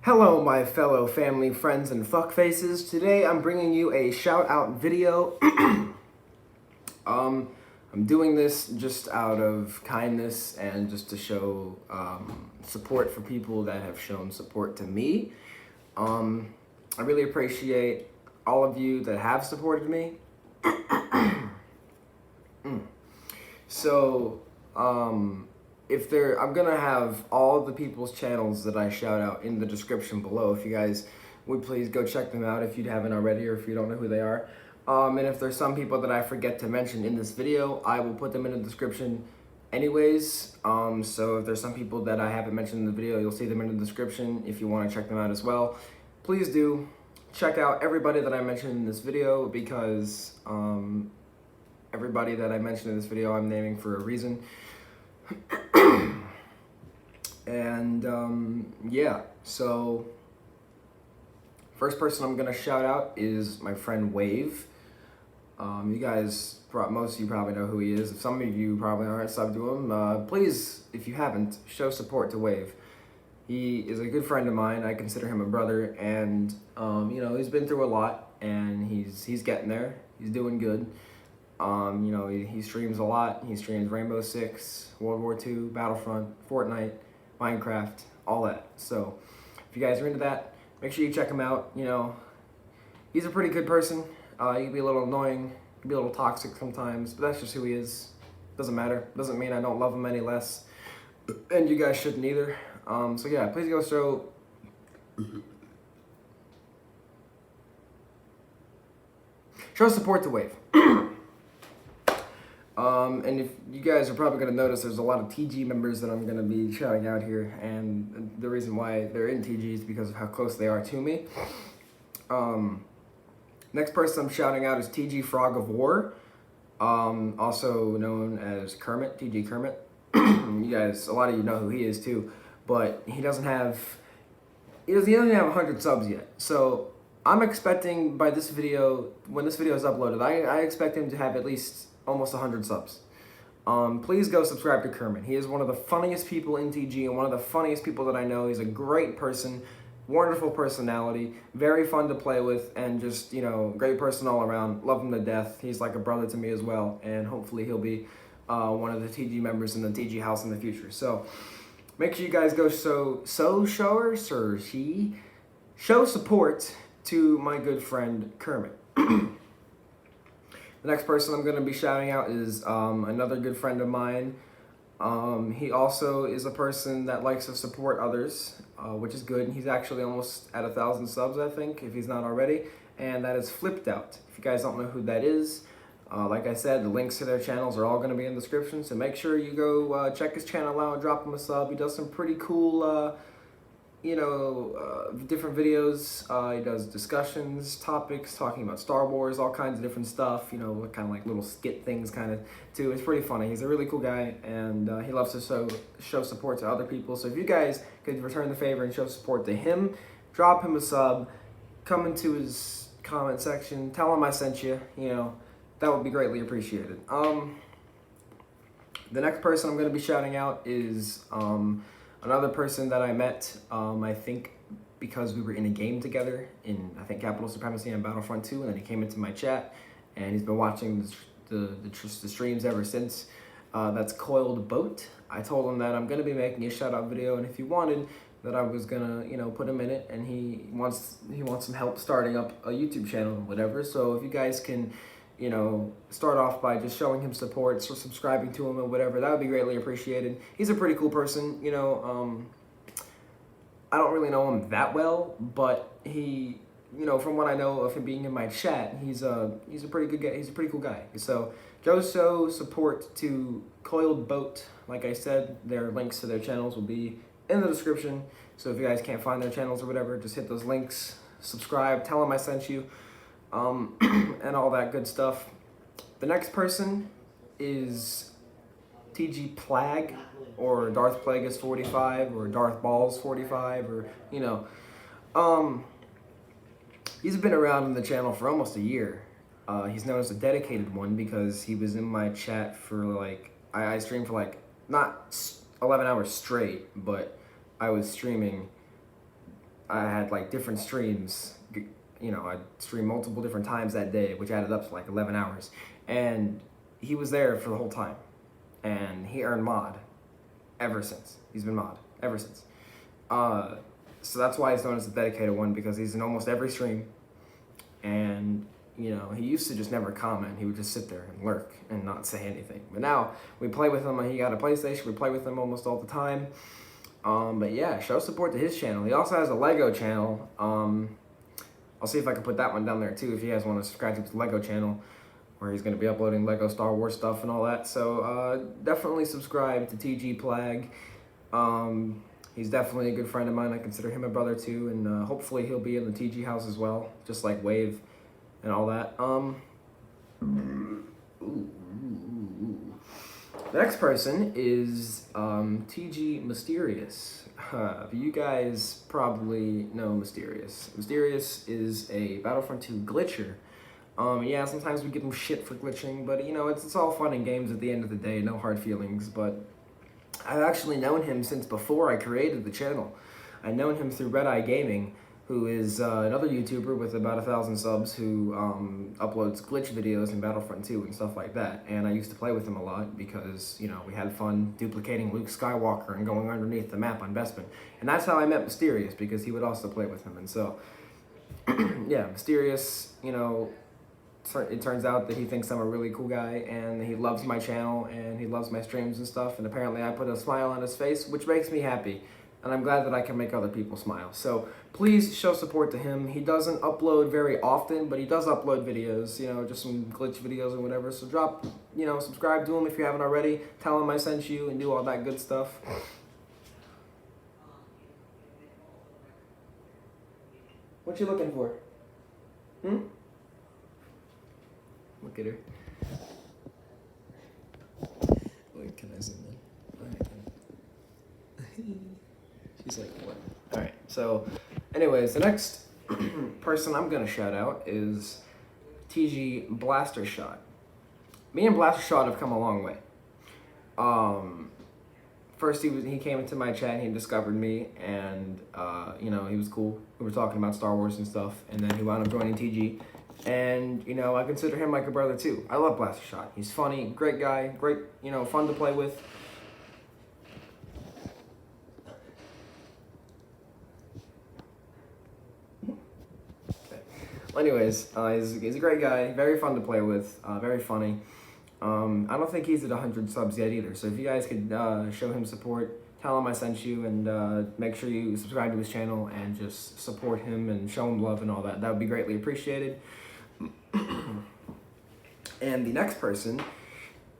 Hello, my fellow family, friends, and fuckfaces. Today I'm bringing you a shout out video. I'm doing this just out of kindness and just to show support for people that have shown support to me. I really appreciate all of you that have supported me. So, I'm gonna have all the people's channels that I shout out in the description below. If you guys would please go check them out if you haven't already, or if you don't know who they are. And if there's some people that I forget to mention in this video, I will put them in the description anyways. So if there's some people that I haven't mentioned in the video, you'll see them in the description if you want to check them out as well. Please do check out everybody that I mentioned in this video, because everybody that I mentioned in this video I'm naming for a reason. And yeah, so first person I'm gonna shout out is my friend Wave. You guys, most of you probably know who he is. If some of you probably aren't subbed to him, please, if you haven't, show support to Wave. He is a good friend of mine. I consider him a brother, and you know, he's been through a lot, and he's getting there. He's doing good. You know, he streams a lot. He streams Rainbow Six, World War II, Battlefront, Fortnite, Minecraft, all that. So if you guys are into that, make sure you check him out. You know, he's a pretty good person. He can be a little annoying, he can be a little toxic sometimes, but that's just who he is. Doesn't matter. Doesn't mean I don't love him any less, and you guys shouldn't either. So yeah, please go show support to Wave. And if you guys are probably going to notice, there's a lot of TG members that I'm going to be shouting out here, and the reason why they're in TG is because of how close they are to me. Next person I'm shouting out is TG Frog of War, also known as Kermit, TG Kermit. You guys, a lot of you know who he is too, but he doesn't have 100 subs yet. So I'm expecting by this video, when this video is uploaded, I expect him to have at least almost 100 subs. Please go subscribe to Kermit. He is one of the funniest people in TG and one of the funniest people that I know. He's a great person, wonderful personality, very fun to play with, and just, you know, great person all around. Love him to death. He's like a brother to me as well, and hopefully he'll be one of the TG members in the TG house in the future. So make sure you guys go show support to my good friend Kermit. The next person I'm going to be shouting out is another good friend of mine. He also is a person that likes to support others, which is good. He's actually almost at 1,000 subs, I think, if he's not already. And that is Flipped Out. If you guys don't know who that is, like I said, the links to their channels are all going to be in the description. So make sure you go check his channel out, drop him a sub. He does some pretty cool different videos. He does discussions, topics, talking about Star Wars, all kinds of different stuff, you know, kind of like little skit things kind of too. It's pretty funny. He's a really cool guy, and he loves to show support to other people. So if you guys could return the favor and show support to him, drop him a sub, come into his comment section, tell him I sent you, you know, that would be greatly appreciated. The next person I'm going to be shouting out is another person that I met, I think because we were in a game together in, I think, Capital Supremacy and Battlefront 2, and then he came into my chat, and he's been watching the streams ever since. That's Coiled Boat. I told him that I'm going to be making a shout-out video, and if he wanted, that I was going to, you know, put him in it, and he wants some help starting up a YouTube channel or whatever. So if you guys can, you know, start off by just showing him support, so subscribing to him or whatever, that would be greatly appreciated. He's a pretty cool person, you know. I don't really know him that well, but he, you know, from what I know of him being in my chat, he's a pretty good guy. He's a pretty cool guy. So go show support to Coiled Boat. Like I said, their links to their channels will be in the description. So if you guys can't find their channels or whatever, just hit those links, subscribe, tell them I sent you. And all that good stuff. The next person is TG Plag, or Darth Plagueis 45, or Darth Balls 45, or, you know. He's been around on the channel for almost a year. He's known as a dedicated one because he was in my chat for like, I streamed for like, not 11 hours straight, but I was streaming I had like different streams. You know, I'd stream multiple different times that day, which added up to like 11 hours. And he was there for the whole time. And he earned mod ever since. He's been mod ever since. So that's why he's known as the dedicated one, because he's in almost every stream. And, you know, he used to just never comment. He would just sit there and lurk and not say anything. But now we play with him. He got a PlayStation. We play with him almost all the time. But yeah, show support to his channel. He also has a Lego channel. I'll see if I can put that one down there too if you guys want to subscribe to his Lego channel, where he's going to be uploading Lego Star Wars stuff and all that. So definitely subscribe to TG Plag. He's definitely a good friend of mine. I consider him a brother too, and hopefully he'll be in the TG house as well, just like Wave and all that. The next person is TG Mysterious. You guys probably know Mysterious. Mysterious is a Battlefront 2 glitcher. Yeah, sometimes we give him shit for glitching, but you know, it's all fun and games at the end of the day, no hard feelings. But I've actually known him since before I created the channel. I've known him through Red Eye Gaming, who is another YouTuber with about 1,000 subs who uploads glitch videos in Battlefront 2 and stuff like that. And I used to play with him a lot because, you know, we had fun duplicating Luke Skywalker and going underneath the map on Bespin. And that's how I met Mysterious, because he would also play with him. And so, yeah, Mysterious, you know, it turns out that he thinks I'm a really cool guy, and he loves my channel, and he loves my streams and stuff. And apparently I put a smile on his face, which makes me happy. And I'm glad that I can make other people smile. So please show support to him. He doesn't upload very often, but he does upload videos, you know, just some glitch videos or whatever. So drop, you know, subscribe to him if you haven't already. Tell him I sent you and do all that good stuff. What you looking for? Look at her. Wait, can I zoom in? Alright. She's like, what? Alright, so anyways, the next person I'm gonna shout out is TG Blaster Shot. Me and Blaster Shot have come a long way. First he came into my chat and he discovered me, and you know, he was cool. We were talking about Star Wars and stuff, and then he wound up joining TG. And, you know, I consider him like a brother too. I love Blaster Shot. He's funny, great guy, great, you know, fun to play with. Okay. Well, anyways, he's a great guy, very fun to play with, very funny. I don't think he's at 100 subs yet either, so if you guys could show him support, tell him I sent you, and make sure you subscribe to his channel and just support him and show him love and all that. That would be greatly appreciated. And the next person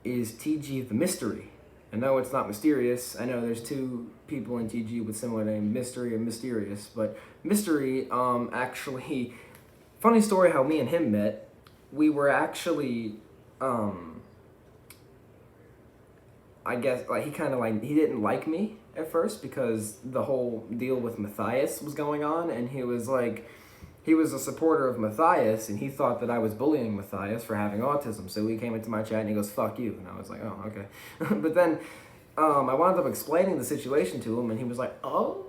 is TG the Mystery. I know it's not Mysterious. I know there's two people in TG with similar name, Mystery and Mysterious, but Mystery, actually, funny story how me and him met. We were actually, I guess, like, he didn't like me at first because the whole deal with Matthias was going on, and he was like, he was a supporter of Matthias, and he thought that I was bullying Matthias for having autism. So he came into my chat and he goes, "Fuck you." And I was like, "Oh, okay." But then I wound up explaining the situation to him, and he was like, "Oh."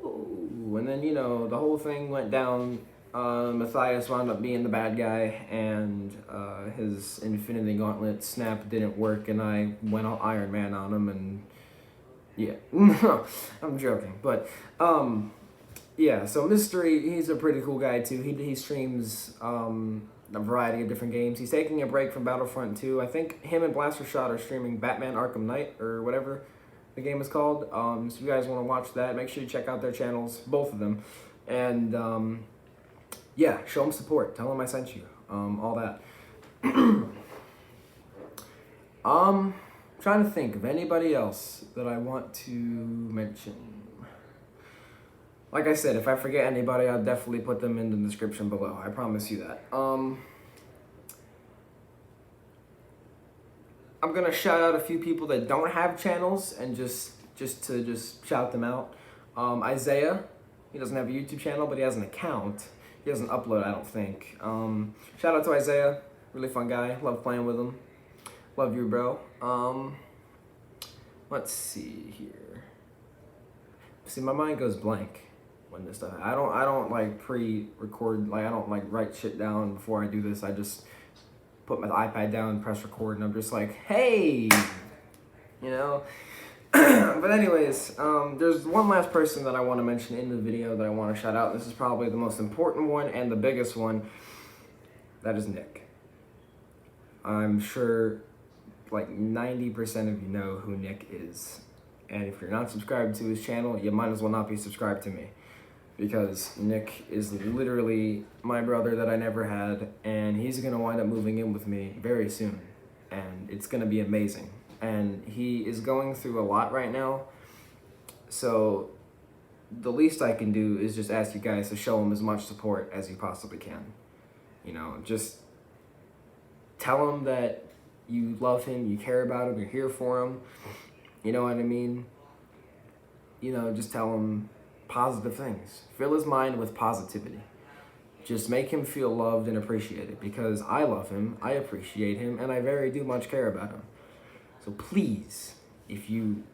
And then, you know, the whole thing went down. Matthias wound up being the bad guy, and his Infinity Gauntlet snap didn't work, and I went all Iron Man on him, and yeah. I'm joking. But yeah, so Mystery, he's a pretty cool guy too. He streams a variety of different games. He's taking a break from Battlefront 2. I think him and Blaster Shot are streaming Batman Arkham Knight, or whatever the game is called. So if you guys want to watch that, make sure you check out their channels, both of them. And yeah, show them support. Tell them I sent you. All that. Trying to think of anybody else that I want to mention. Like I said, if I forget anybody, I'll definitely put them in the description below. I promise you that. I'm gonna shout out a few people that don't have channels, and just shout them out. Isaiah, he doesn't have a YouTube channel, but he has an account. He doesn't upload, I don't think. Shout out to Isaiah, really fun guy. Love playing with him. Love you, bro. Let's see here. See, my mind goes blank. when this stuff. I don't like pre-record. Like I don't like write shit down before I do this. I just put my iPad down, press record, and I'm just like, hey, you know. But anyways, there's one last person that I want to mention in the video that I want to shout out. This is probably the most important one and the biggest one. That is Nick. I'm sure like 90% of you know who Nick is. And if you're not subscribed to his channel, you might as well not be subscribed to me. Because Nick is literally my brother that I never had, and he's going to wind up moving in with me very soon. And it's going to be amazing. And he is going through a lot right now. So the least I can do is just ask you guys to show him as much support as you possibly can. You know, just tell him that you love him, you care about him, you're here for him. You know what I mean? You know, just tell him positive things. Fill his mind with positivity. Just make him feel loved and appreciated, because I love him, I appreciate him, and I very do much care about him. So please, if you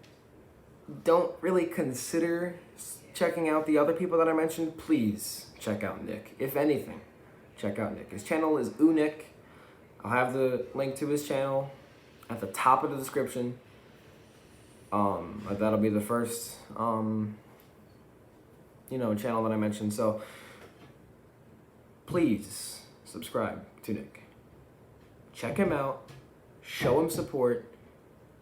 don't really consider checking out the other people that I mentioned, please check out Nick. If anything, check out Nick. His channel is Nick. I'll have the link to his channel at the top of the description. That'll be the first, channel that I mentioned. So please subscribe to Nick. Check him out, show him support,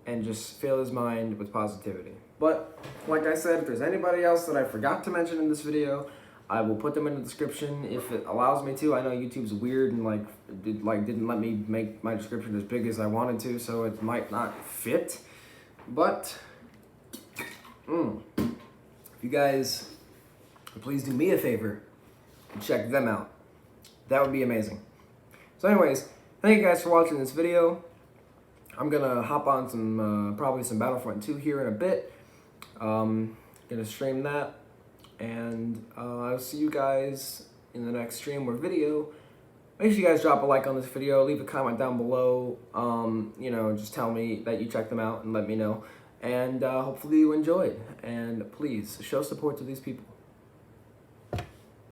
and just fill his mind with positivity. But like I said, if there's anybody else that I forgot to mention in this video, I will put them in the description if it allows me to. I know YouTube's weird and didn't let me make my description as big as I wanted to, so it might not fit. But if you guys please do me a favor and check them out, that would be amazing. So anyways, thank you guys for watching this video. I'm gonna hop on some probably some Battlefront 2 here in a bit. Gonna stream that, and I'll see you guys in the next stream or video. Make sure you guys drop a like on this video, leave a comment down below. Just tell me that you checked them out and let me know. And hopefully you enjoyed. And please show support to these people.